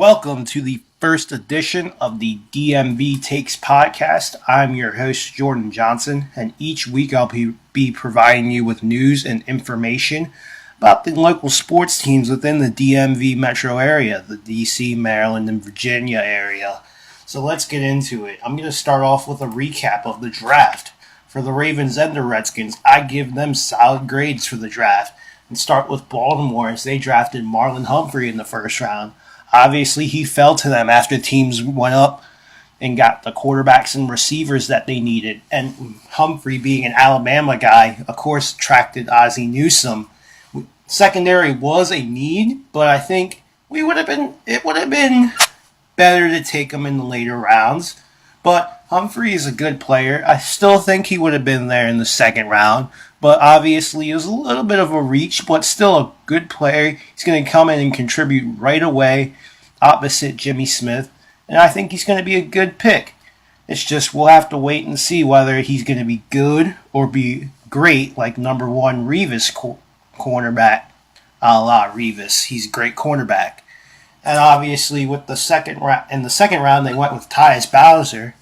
Welcome to the first edition of the DMV Takes podcast. I'm your host, Jordan Johnson, and each week I'll be providing you with news and information about the local sports teams within the DMV metro area, the DC, Maryland, and Virginia area. So let's get into it. I'm going to start off with a recap of the draft. For the Ravens and the Redskins, I give them solid grades for the draft. And start with Baltimore as they drafted Marlon Humphrey in the first round. Obviously, he fell to them after teams went up and got the quarterbacks and receivers that they needed. And Humphrey, being an Alabama guy, of course, attracted Ozzie Newsome. Secondary was a need, but I think it would have been better to take him in the later rounds. But Humphrey is a good player. I still think he would have been there in the second round. But obviously, it was a little bit of a reach, but still a good player. He's going to come in and contribute right away opposite Jimmy Smith. And I think he's going to be a good pick. It's just we'll have to wait and see whether he's going to be good or be great like number one Revis cornerback. A la Revis. He's a great cornerback. And obviously, with the second round, they went with Tyus Bowser,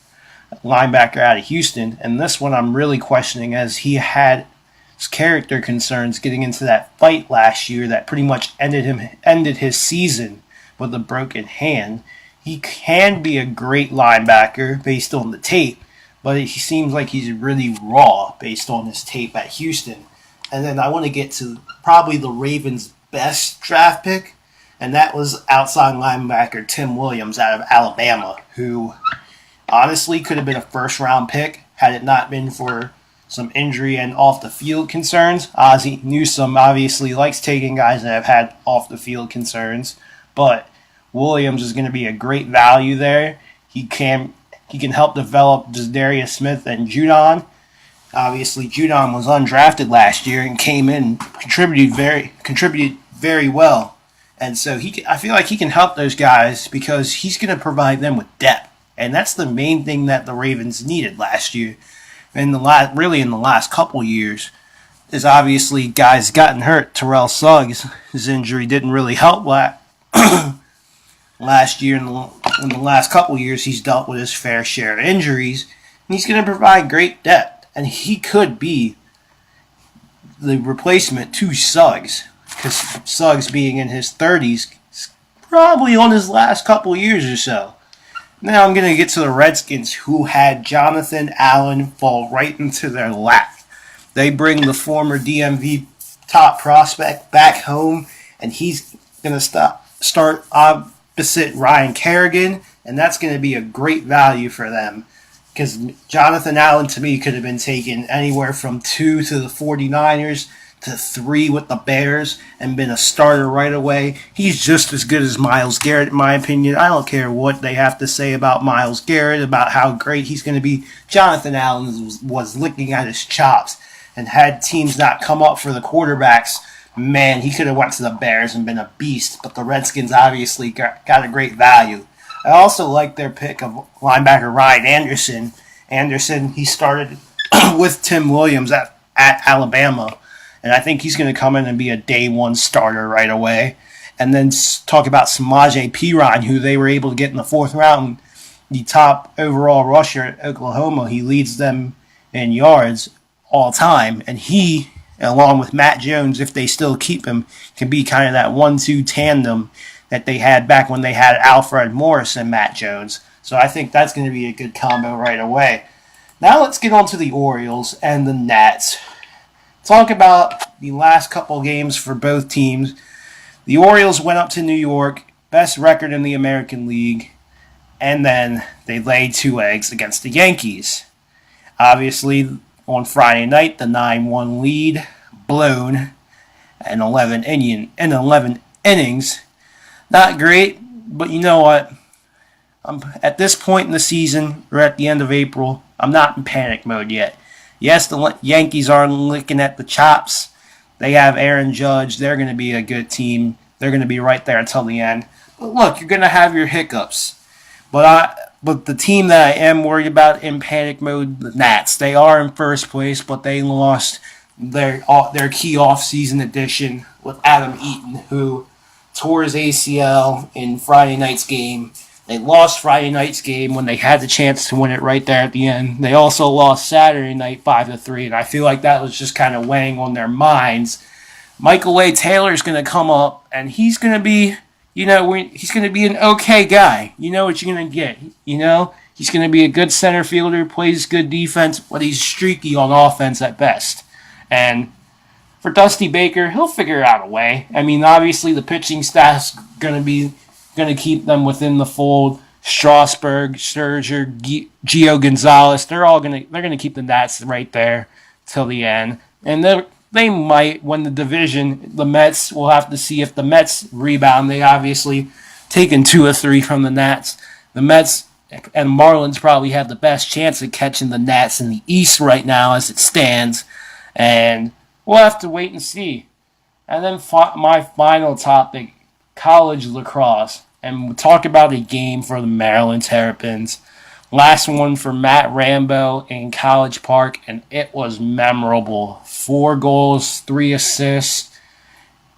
linebacker out of Houston. And this one I'm really questioning as he had his character concerns getting into that fight last year that pretty much ended his season with a broken hand. He can be a great linebacker based on the tape, but he seems like he's really raw based on his tape at Houston. And then I want to get to probably the Ravens' best draft pick, and that was outside linebacker Tim Williams out of Alabama, who honestly could have been a first-round pick had it not been for some injury and off-the-field concerns. Ozzie Newsome obviously likes taking guys that have had off-the-field concerns, but Williams is going to be a great value there. He can help develop Darius Smith and Judon. Obviously, Judon was undrafted last year and came in, contributed very well. And so I feel like he can help those guys because he's going to provide them with depth. And that's the main thing that the Ravens needed last year. In the last couple years, is obviously guys gotten hurt. Terrell Suggs, his injury didn't really help last year. In the last couple years, he's dealt with his fair share of injuries, and he's going to provide great depth. And he could be the replacement to Suggs, because Suggs, being in his 30s, is probably on his last couple years or so. Now I'm going to get to the Redskins, who had Jonathan Allen fall right into their lap. They bring the former DMV top prospect back home, and he's going to start opposite Ryan Kerrigan, and that's going to be a great value for them. Because Jonathan Allen, to me, could have been taken anywhere from 2 to the 49ers to 3 with the Bears and been a starter right away. He's just as good as Myles Garrett, in my opinion. I don't care what they have to say about Myles Garrett, about how great he's going to be. Jonathan Allen was licking at his chops, and had teams not come up for the quarterbacks, man, he could have went to the Bears and been a beast. But the Redskins obviously got a great value. I also like their pick of linebacker Ryan Anderson. Anderson, he started with Tim Williams at Alabama. And I think he's going to come in and be a day one starter right away. And then talk about Samaje Perine, who they were able to get in the fourth round. The top overall rusher at Oklahoma. He leads them in yards all time. And he, along with Matt Jones, if they still keep him, can be kind of that 1-2 tandem that they had back when they had Alfred Morris and Matt Jones. So I think that's going to be a good combo right away. Now let's get on to the Orioles and the Nats. Talk about the last couple games for both teams. The Orioles went up to New York, best record in the American League, and then they laid 2 eggs against the Yankees. Obviously, on Friday night, the 9-1 lead blown in 11 innings. Not great, but you know what? At this point in the season, we're at the end of April, I'm not in panic mode yet. Yes, the Yankees are licking at the chops. They have Aaron Judge. They're going to be a good team. They're going to be right there until the end. But look, you're going to have your hiccups. But the team that I am worried about in panic mode, the Nats. They are in first place, but they lost their key off-season addition with Adam Eaton, who tore his ACL in Friday night's game. They lost Friday night's game when they had the chance to win it right there at the end. They also lost Saturday night 5-3, and I feel like that was just kind of weighing on their minds. Michael A. Taylor is going to come up, and he's going to be, he's going to be an okay guy. You know what you're going to get. He's going to be a good center fielder, plays good defense, but he's streaky on offense at best. And for Dusty Baker, he'll figure out a way. I mean, obviously the pitching staff's going to keep them within the fold. Strasburg, Scherzer, Gio Gonzalez, they're going to keep the Nats right there till the end. And they might win the division. The Mets, we'll have to see if the Mets rebound. They obviously taken 2 or 3 from the Nats. The Mets and Marlins probably have the best chance of catching the Nats in the East right now as it stands. And we'll have to wait and see. And then my final topic, college lacrosse. And we'll talk about a game for the Maryland Terrapins. Last one for Matt Rambo in College Park, and it was memorable. 4 goals, 3 assists,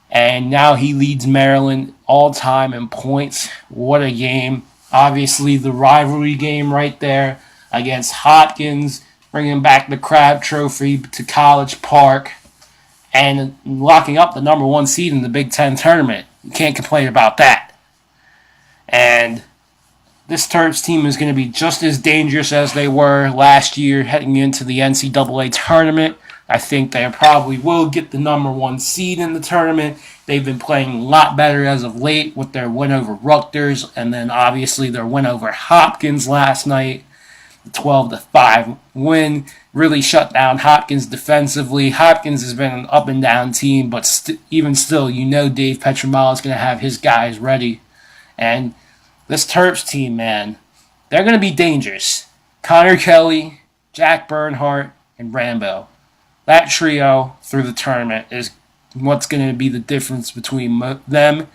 and now he leads Maryland all-time in points. What a game. Obviously, the rivalry game right there against Hopkins, bringing back the Crab Trophy to College Park, and locking up the number 1 seed in the Big Ten tournament. You can't complain about that. And this Terps team is going to be just as dangerous as they were last year heading into the NCAA tournament. I think they probably will get the number 1 seed in the tournament. They've been playing a lot better as of late with their win over Rutgers, and then obviously their win over Hopkins last night. The 12-5 win really shut down Hopkins defensively. Hopkins has been an up and down team, but even still, Dave Petromalo is going to have his guys ready. And this Terps team, man, they're going to be dangerous. Connor Kelly, Jack Bernhardt, and Rambo. That trio through the tournament is what's going to be the difference between them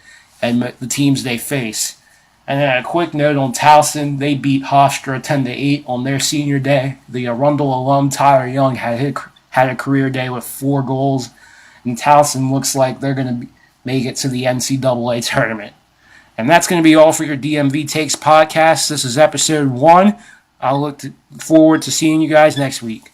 and the teams they face. And then a quick note on Towson, they beat Hofstra 10-8 on their senior day. The Arundel alum Tyler Young had a career day with 4 goals. And Towson looks like they're going to make it to the NCAA tournament. And that's going to be all for your DMV Takes podcast. This is episode 1. I'll look forward to seeing you guys next week.